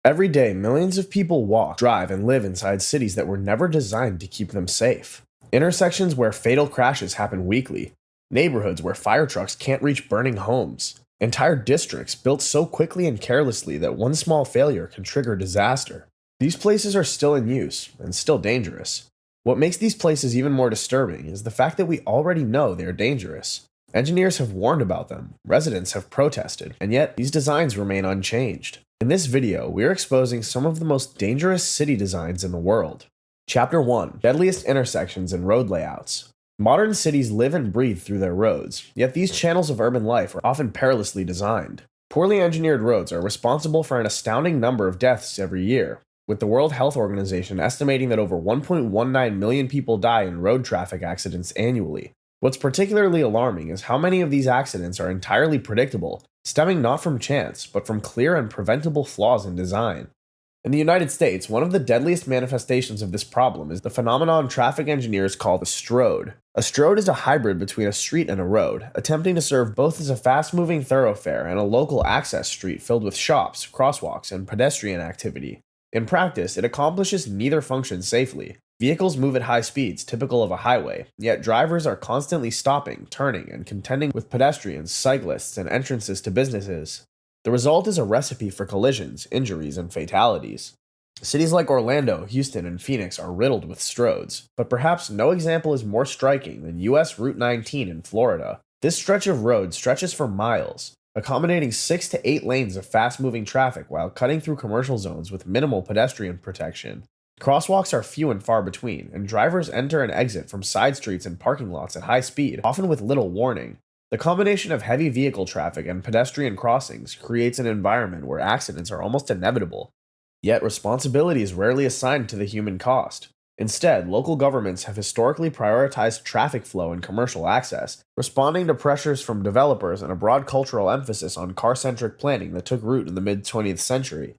Every day, millions of people walk, drive, and live inside cities that were never designed to keep them safe. Intersections where fatal crashes happen weekly. Neighborhoods where fire trucks can't reach burning homes. Entire districts built so quickly and carelessly that one small failure can trigger disaster. These places are still in use and still dangerous. What makes these places even more disturbing is the fact that we already know they are dangerous. Engineers have warned about them, residents have protested, and yet these designs remain unchanged. In this video, we are exposing some of the most dangerous city designs in the world. Chapter 1: Deadliest Intersections and Road Layouts. Modern cities live and breathe through their roads, yet these channels of urban life are often perilously designed. Poorly engineered roads are responsible for an astounding number of deaths every year, with the World Health Organization estimating that over 1.19 million people die in road traffic accidents annually. What's particularly alarming is how many of these accidents are entirely predictable, stemming not from chance, but from clear and preventable flaws in design. In the United States, one of the deadliest manifestations of this problem is the phenomenon traffic engineers call the strode. A strode is a hybrid between a street and a road, attempting to serve both as a fast-moving thoroughfare and a local access street filled with shops, crosswalks, and pedestrian activity. In practice, it accomplishes neither function safely. Vehicles move at high speeds, typical of a highway, yet drivers are constantly stopping, turning, and contending with pedestrians, cyclists, and entrances to businesses. The result is a recipe for collisions, injuries, and fatalities. Cities like Orlando, Houston, and Phoenix are riddled with stroads, but perhaps no example is more striking than US Route 19 in Florida. This stretch of road stretches for miles, accommodating 6 to 8 lanes of fast-moving traffic while cutting through commercial zones with minimal pedestrian protection. Crosswalks are few and far between, and drivers enter and exit from side streets and parking lots at high speed, often with little warning. The combination of heavy vehicle traffic and pedestrian crossings creates an environment where accidents are almost inevitable. Yet responsibility is rarely assigned to the human cost. Instead, local governments have historically prioritized traffic flow and commercial access, responding to pressures from developers and a broad cultural emphasis on car-centric planning that took root in the mid-20th century.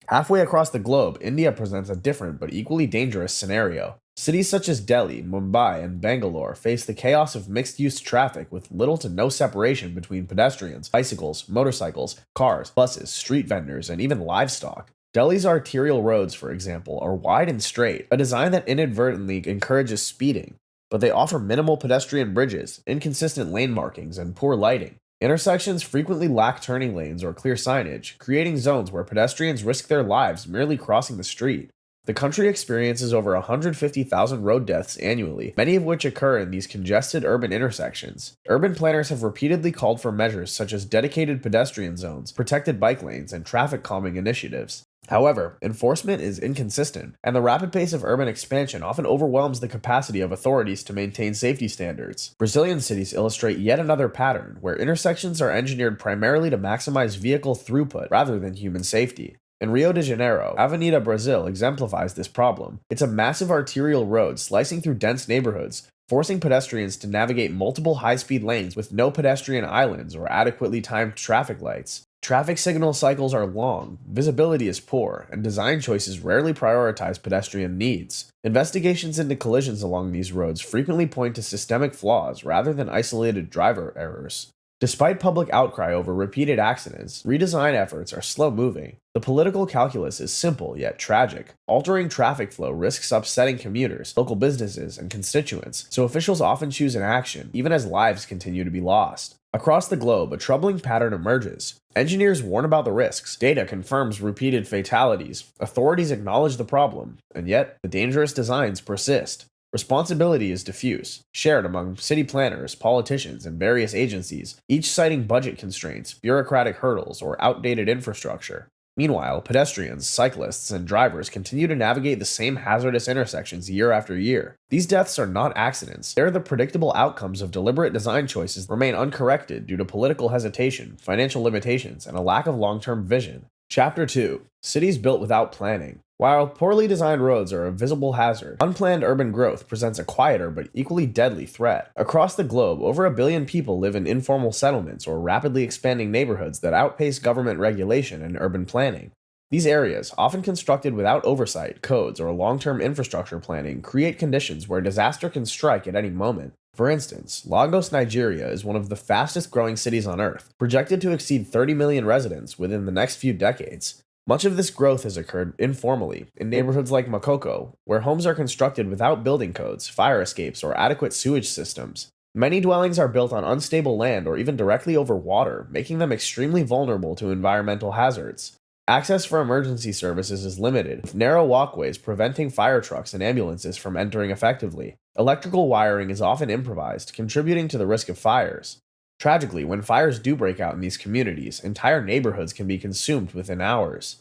Halfway across the globe, India presents a different but equally dangerous scenario. Cities such as Delhi, Mumbai, and Bangalore face the chaos of mixed-use traffic with little to no separation between pedestrians, bicycles, motorcycles, cars, buses, street vendors, and even livestock. Delhi's arterial roads, for example, are wide and straight, a design that inadvertently encourages speeding, but they offer minimal pedestrian bridges, inconsistent lane markings, and poor lighting. Intersections frequently lack turning lanes or clear signage, creating zones where pedestrians risk their lives merely crossing the street. The country experiences over 150,000 road deaths annually, many of which occur in these congested urban intersections. Urban planners have repeatedly called for measures such as dedicated pedestrian zones, protected bike lanes, and traffic calming initiatives. However, enforcement is inconsistent, and the rapid pace of urban expansion often overwhelms the capacity of authorities to maintain safety standards. Brazilian cities illustrate yet another pattern, where intersections are engineered primarily to maximize vehicle throughput rather than human safety. In Rio de Janeiro, Avenida Brasil exemplifies this problem. It's a massive arterial road slicing through dense neighborhoods, forcing pedestrians to navigate multiple high-speed lanes with no pedestrian islands or adequately timed traffic lights. Traffic signal cycles are long, visibility is poor, and design choices rarely prioritize pedestrian needs. Investigations into collisions along these roads frequently point to systemic flaws rather than isolated driver errors. Despite public outcry over repeated accidents, redesign efforts are slow-moving. The political calculus is simple yet tragic. Altering traffic flow risks upsetting commuters, local businesses, and constituents, so officials often choose inaction, even as lives continue to be lost. Across the globe, a troubling pattern emerges. Engineers warn about the risks, data confirms repeated fatalities, authorities acknowledge the problem, and yet the dangerous designs persist. Responsibility is diffuse, shared among city planners, politicians, and various agencies, each citing budget constraints, bureaucratic hurdles, or outdated infrastructure. Meanwhile, pedestrians, cyclists, and drivers continue to navigate the same hazardous intersections year after year. These deaths are not accidents. They're the predictable outcomes of deliberate design choices that remain uncorrected due to political hesitation, financial limitations, and a lack of long-term vision. Chapter 2: Cities Built Without Planning. While poorly designed roads are a visible hazard, unplanned urban growth presents a quieter but equally deadly threat. Across the globe, over 1 billion people live in informal settlements or rapidly expanding neighborhoods that outpace government regulation and urban planning. These areas, often constructed without oversight, codes, or long-term infrastructure planning, create conditions where disaster can strike at any moment. For instance, Lagos, Nigeria is one of the fastest growing cities on Earth, projected to exceed 30 million residents within the next few decades. Much of this growth has occurred informally in neighborhoods like Makoko, where homes are constructed without building codes, fire escapes, or adequate sewage systems. Many dwellings are built on unstable land or even directly over water, making them extremely vulnerable to environmental hazards. Access for emergency services is limited, with narrow walkways preventing fire trucks and ambulances from entering effectively. Electrical wiring is often improvised, contributing to the risk of fires. Tragically, when fires do break out in these communities, entire neighborhoods can be consumed within hours.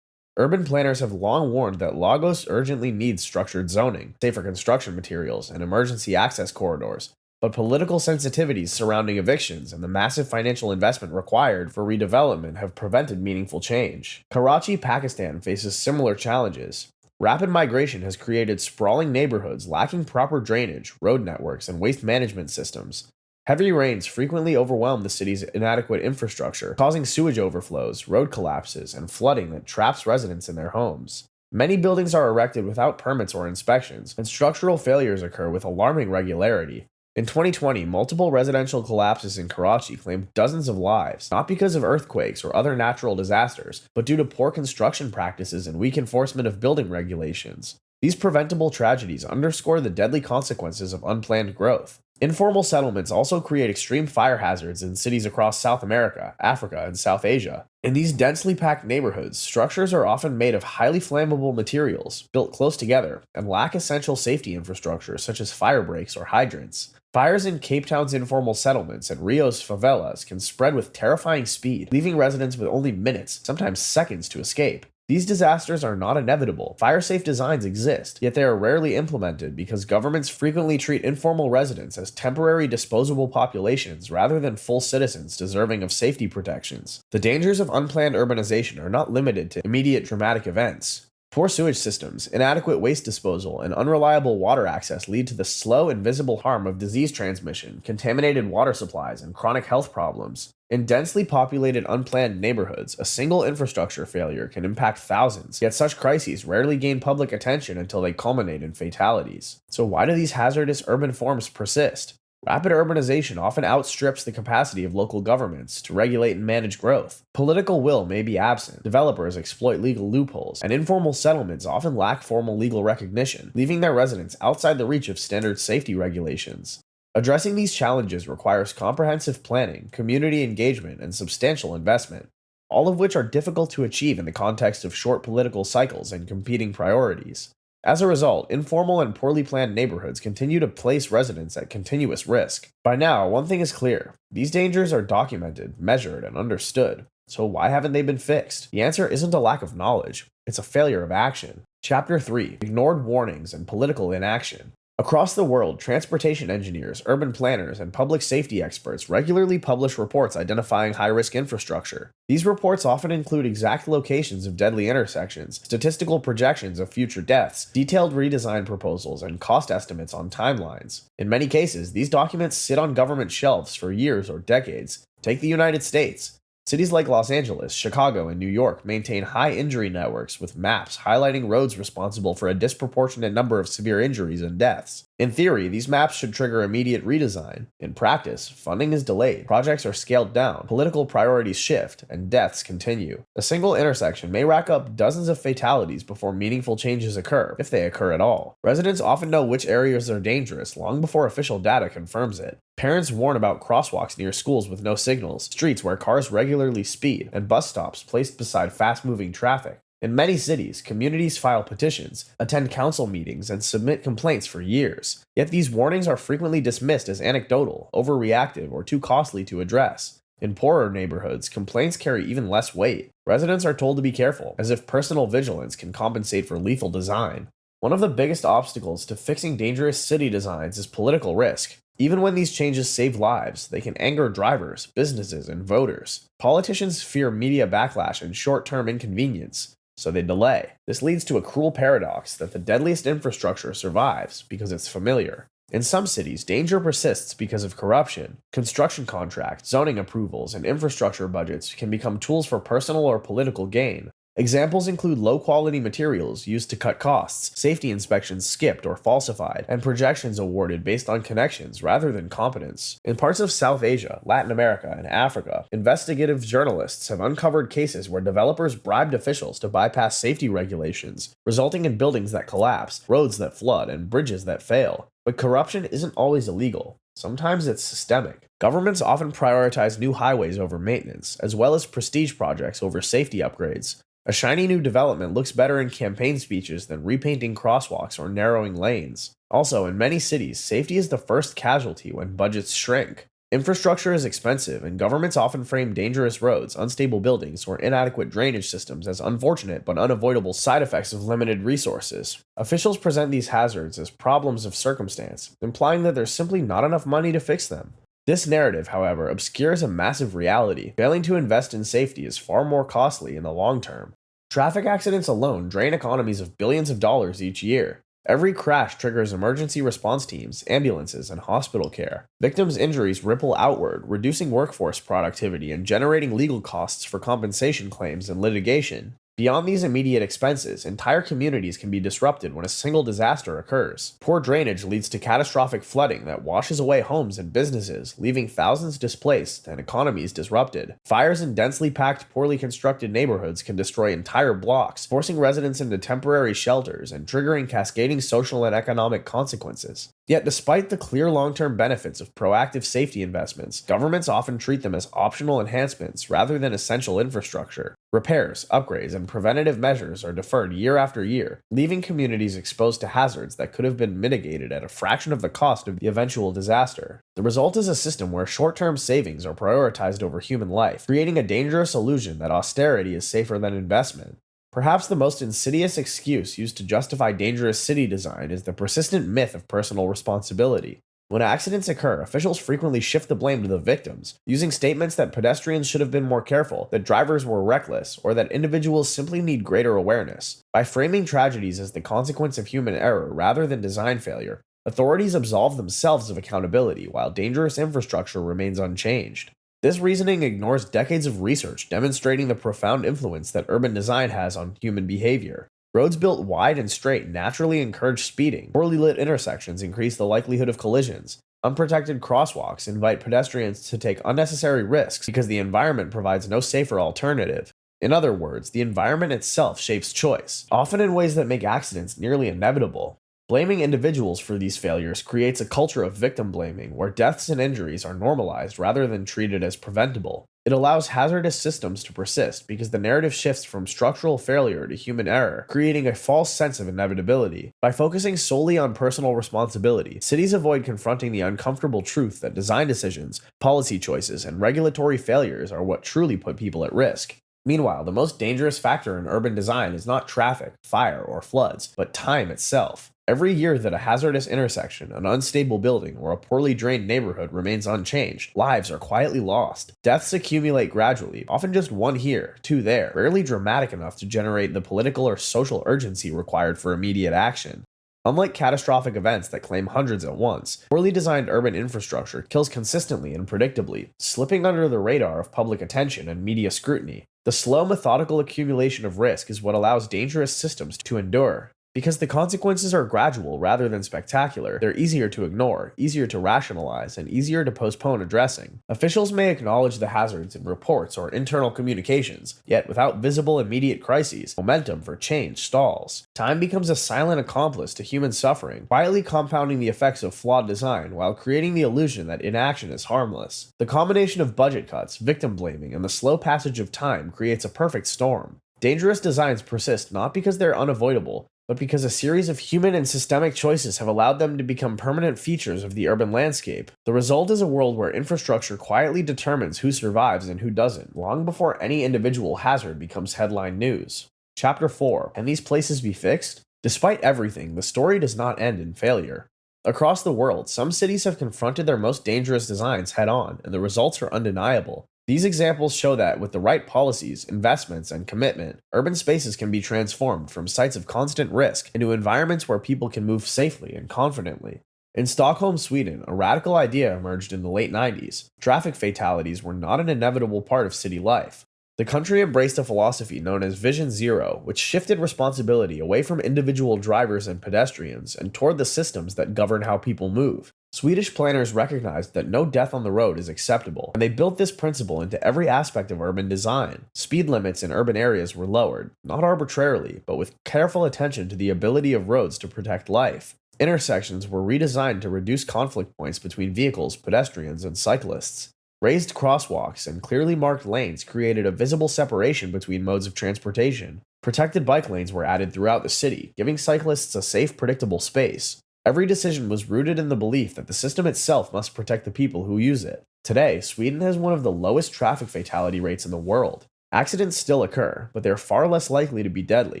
Urban planners have long warned that Lagos urgently needs structured zoning, safer construction materials, and emergency access corridors, but political sensitivities surrounding evictions and the massive financial investment required for redevelopment have prevented meaningful change. Karachi, Pakistan faces similar challenges. Rapid migration has created sprawling neighborhoods lacking proper drainage, road networks, and waste management systems. Heavy rains frequently overwhelm the city's inadequate infrastructure, causing sewage overflows, road collapses, and flooding that traps residents in their homes. Many buildings are erected without permits or inspections, and structural failures occur with alarming regularity. In 2020, multiple residential collapses in Karachi claimed dozens of lives, not because of earthquakes or other natural disasters, but due to poor construction practices and weak enforcement of building regulations. These preventable tragedies underscore the deadly consequences of unplanned growth. Informal settlements also create extreme fire hazards in cities across South America, Africa, and South Asia. In these densely packed neighborhoods, structures are often made of highly flammable materials, built close together, and lack essential safety infrastructure such as fire breaks or hydrants. Fires in Cape Town's informal settlements and Rio's favelas can spread with terrifying speed, leaving residents with only minutes, sometimes seconds, to escape. These disasters are not inevitable. Fire-safe designs exist, yet they are rarely implemented because governments frequently treat informal residents as temporary disposable populations rather than full citizens deserving of safety protections. The dangers of unplanned urbanization are not limited to immediate dramatic events. Poor sewage systems, inadequate waste disposal, and unreliable water access lead to the slow, invisible harm of disease transmission, contaminated water supplies, and chronic health problems. In densely populated, unplanned neighborhoods, a single infrastructure failure can impact thousands, yet such crises rarely gain public attention until they culminate in fatalities. So why do these hazardous urban forms persist? Rapid urbanization often outstrips the capacity of local governments to regulate and manage growth. Political will may be absent, developers exploit legal loopholes, and informal settlements often lack formal legal recognition, leaving their residents outside the reach of standard safety regulations. Addressing these challenges requires comprehensive planning, community engagement, and substantial investment, all of which are difficult to achieve in the context of short political cycles and competing priorities. As a result, informal and poorly planned neighborhoods continue to place residents at continuous risk. By now, one thing is clear. These dangers are documented, measured, and understood. So why haven't they been fixed? The answer isn't a lack of knowledge. It's a failure of action. Chapter 3. Ignored warnings and political inaction. Across the world, transportation engineers, urban planners, and public safety experts regularly publish reports identifying high-risk infrastructure. These reports often include exact locations of deadly intersections, statistical projections of future deaths, detailed redesign proposals, and cost estimates on timelines. In many cases, these documents sit on government shelves for years or decades. Take the United States. Cities like Los Angeles, Chicago, and New York maintain high injury networks with maps highlighting roads responsible for a disproportionate number of severe injuries and deaths. In theory, these maps should trigger immediate redesign. In practice, funding is delayed, projects are scaled down, political priorities shift, and deaths continue. A single intersection may rack up dozens of fatalities before meaningful changes occur, if they occur at all. Residents often know which areas are dangerous long before official data confirms it. Parents warn about crosswalks near schools with no signals, streets where cars regularly speed, and bus stops placed beside fast-moving traffic. In many cities, communities file petitions, attend council meetings, and submit complaints for years. Yet these warnings are frequently dismissed as anecdotal, overreactive, or too costly to address. In poorer neighborhoods, complaints carry even less weight. Residents are told to be careful, as if personal vigilance can compensate for lethal design. One of the biggest obstacles to fixing dangerous city designs is political risk. Even when these changes save lives, they can anger drivers, businesses, and voters. Politicians fear media backlash and short-term inconvenience, so they delay. This leads to a cruel paradox that the deadliest infrastructure survives because it's familiar. In some cities, danger persists because of corruption. Construction contracts, zoning approvals, and infrastructure budgets can become tools for personal or political gain. Examples include low-quality materials used to cut costs, safety inspections skipped or falsified, and projections awarded based on connections rather than competence. In parts of South Asia, Latin America, and Africa, investigative journalists have uncovered cases where developers bribed officials to bypass safety regulations, resulting in buildings that collapse, roads that flood, and bridges that fail. But corruption isn't always illegal. Sometimes it's systemic. Governments often prioritize new highways over maintenance, as well as prestige projects over safety upgrades. A shiny new development looks better in campaign speeches than repainting crosswalks or narrowing lanes. Also, in many cities, safety is the first casualty when budgets shrink. Infrastructure is expensive, and governments often frame dangerous roads, unstable buildings, or inadequate drainage systems as unfortunate but unavoidable side effects of limited resources. Officials present these hazards as problems of circumstance, implying that there's simply not enough money to fix them. This narrative, however, obscures a massive reality. Failing to invest in safety is far more costly in the long term. Traffic accidents alone drain economies of billions of dollars each year. Every crash triggers emergency response teams, ambulances, and hospital care. Victims' injuries ripple outward, reducing workforce productivity and generating legal costs for compensation claims and litigation. Beyond these immediate expenses, entire communities can be disrupted when a single disaster occurs. Poor drainage leads to catastrophic flooding that washes away homes and businesses, leaving thousands displaced and economies disrupted. Fires in densely packed, poorly constructed neighborhoods can destroy entire blocks, forcing residents into temporary shelters and triggering cascading social and economic consequences. Yet, despite the clear long-term benefits of proactive safety investments, governments often treat them as optional enhancements rather than essential infrastructure. Repairs, upgrades, and preventative measures are deferred year after year, leaving communities exposed to hazards that could have been mitigated at a fraction of the cost of the eventual disaster. The result is a system where short-term savings are prioritized over human life, creating a dangerous illusion that austerity is safer than investment. Perhaps the most insidious excuse used to justify dangerous city design is the persistent myth of personal responsibility. When accidents occur, officials frequently shift the blame to the victims, using statements that pedestrians should have been more careful, that drivers were reckless, or that individuals simply need greater awareness. By framing tragedies as the consequence of human error rather than design failure, authorities absolve themselves of accountability while dangerous infrastructure remains unchanged. This reasoning ignores decades of research demonstrating the profound influence that urban design has on human behavior. Roads built wide and straight naturally encourage speeding. Poorly lit intersections increase the likelihood of collisions. Unprotected crosswalks invite pedestrians to take unnecessary risks because the environment provides no safer alternative. In other words, the environment itself shapes choice, often in ways that make accidents nearly inevitable. Blaming individuals for these failures creates a culture of victim blaming, where deaths and injuries are normalized rather than treated as preventable. It allows hazardous systems to persist because the narrative shifts from structural failure to human error, creating a false sense of inevitability. By focusing solely on personal responsibility, cities avoid confronting the uncomfortable truth that design decisions, policy choices, and regulatory failures are what truly put people at risk. Meanwhile, the most dangerous factor in urban design is not traffic, fire, or floods, but time itself. Every year that a hazardous intersection, an unstable building, or a poorly drained neighborhood remains unchanged, lives are quietly lost. Deaths accumulate gradually, often just one here, two there, rarely dramatic enough to generate the political or social urgency required for immediate action. Unlike catastrophic events that claim hundreds at once, poorly designed urban infrastructure kills consistently and predictably, slipping under the radar of public attention and media scrutiny. The slow, methodical accumulation of risk is what allows dangerous systems to endure. Because the consequences are gradual rather than spectacular, they're easier to ignore, easier to rationalize, and easier to postpone addressing. Officials may acknowledge the hazards in reports or internal communications, yet without visible immediate crises, momentum for change stalls. Time becomes a silent accomplice to human suffering, quietly compounding the effects of flawed design while creating the illusion that inaction is harmless. The combination of budget cuts, victim blaming, and the slow passage of time creates a perfect storm. Dangerous designs persist not because they're unavoidable, but because a series of human and systemic choices have allowed them to become permanent features of the urban landscape. The result is a world where infrastructure quietly determines who survives and who doesn't, long before any individual hazard becomes headline news. Chapter 4. Can these places be fixed? Despite everything, the story does not end in failure. Across the world, some cities have confronted their most dangerous designs head-on, and the results are undeniable. These examples show that, with the right policies, investments, and commitment, urban spaces can be transformed from sites of constant risk into environments where people can move safely and confidently. In Stockholm, Sweden, a radical idea emerged in the late 90s. Traffic fatalities were not an inevitable part of city life. The country embraced a philosophy known as Vision Zero, which shifted responsibility away from individual drivers and pedestrians and toward the systems that govern how people move. Swedish planners recognized that no death on the road is acceptable, and they built this principle into every aspect of urban design. Speed limits in urban areas were lowered, not arbitrarily, but with careful attention to the ability of roads to protect life. Intersections were redesigned to reduce conflict points between vehicles, pedestrians, and cyclists. Raised crosswalks and clearly marked lanes created a visible separation between modes of transportation. Protected bike lanes were added throughout the city, giving cyclists a safe, predictable space. Every decision was rooted in the belief that the system itself must protect the people who use it. Today, Sweden has one of the lowest traffic fatality rates in the world. Accidents still occur, but they are far less likely to be deadly,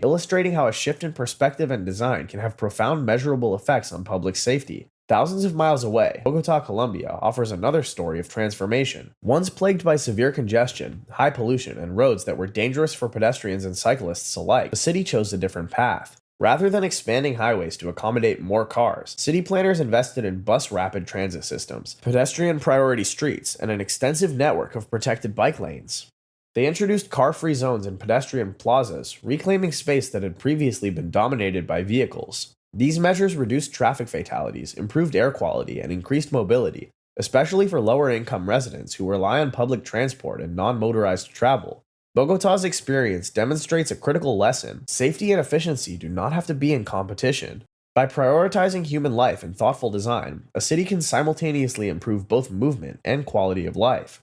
illustrating how a shift in perspective and design can have profound measurable effects on public safety. Thousands of miles away, Bogota, Colombia offers another story of transformation. Once plagued by severe congestion, high pollution, and roads that were dangerous for pedestrians and cyclists alike, the city chose a different path. Rather than expanding highways to accommodate more cars, city planners invested in bus rapid transit systems, pedestrian priority streets, and an extensive network of protected bike lanes. They introduced car-free zones and pedestrian plazas, reclaiming space that had previously been dominated by vehicles. These measures reduced traffic fatalities, improved air quality, and increased mobility, especially for lower-income residents who rely on public transport and non-motorized travel. Bogota's experience demonstrates a critical lesson: safety and efficiency do not have to be in competition. By prioritizing human life and thoughtful design, a city can simultaneously improve both movement and quality of life.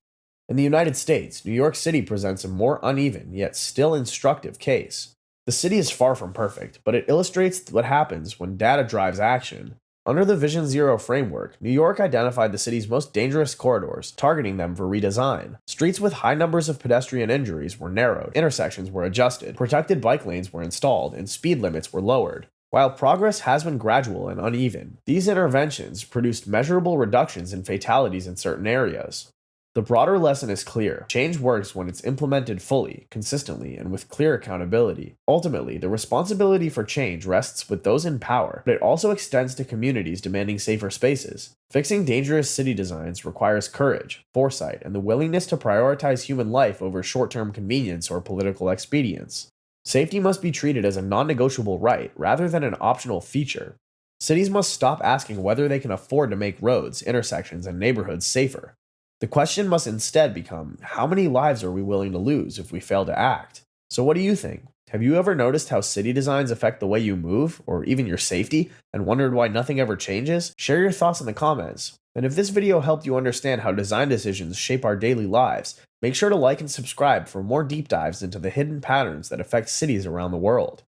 In the United States, New York City presents a more uneven, yet still instructive case. The city is far from perfect, but it illustrates what happens when data drives action. Under the Vision Zero framework, New York identified the city's most dangerous corridors, targeting them for redesign. Streets with high numbers of pedestrian injuries were narrowed, intersections were adjusted, protected bike lanes were installed, and speed limits were lowered. While progress has been gradual and uneven, these interventions produced measurable reductions in fatalities in certain areas. The broader lesson is clear: change works when it's implemented fully, consistently, and with clear accountability. Ultimately, the responsibility for change rests with those in power, but it also extends to communities demanding safer spaces. Fixing dangerous city designs requires courage, foresight, and the willingness to prioritize human life over short-term convenience or political expedience. Safety must be treated as a non-negotiable right rather than an optional feature. Cities must stop asking whether they can afford to make roads, intersections, and neighborhoods safer. The question must instead become, how many lives are we willing to lose if we fail to act? So what do you think? Have you ever noticed how city designs affect the way you move, or even your safety, and wondered why nothing ever changes? Share your thoughts in the comments. And if this video helped you understand how design decisions shape our daily lives, make sure to like and subscribe for more deep dives into the hidden patterns that affect cities around the world.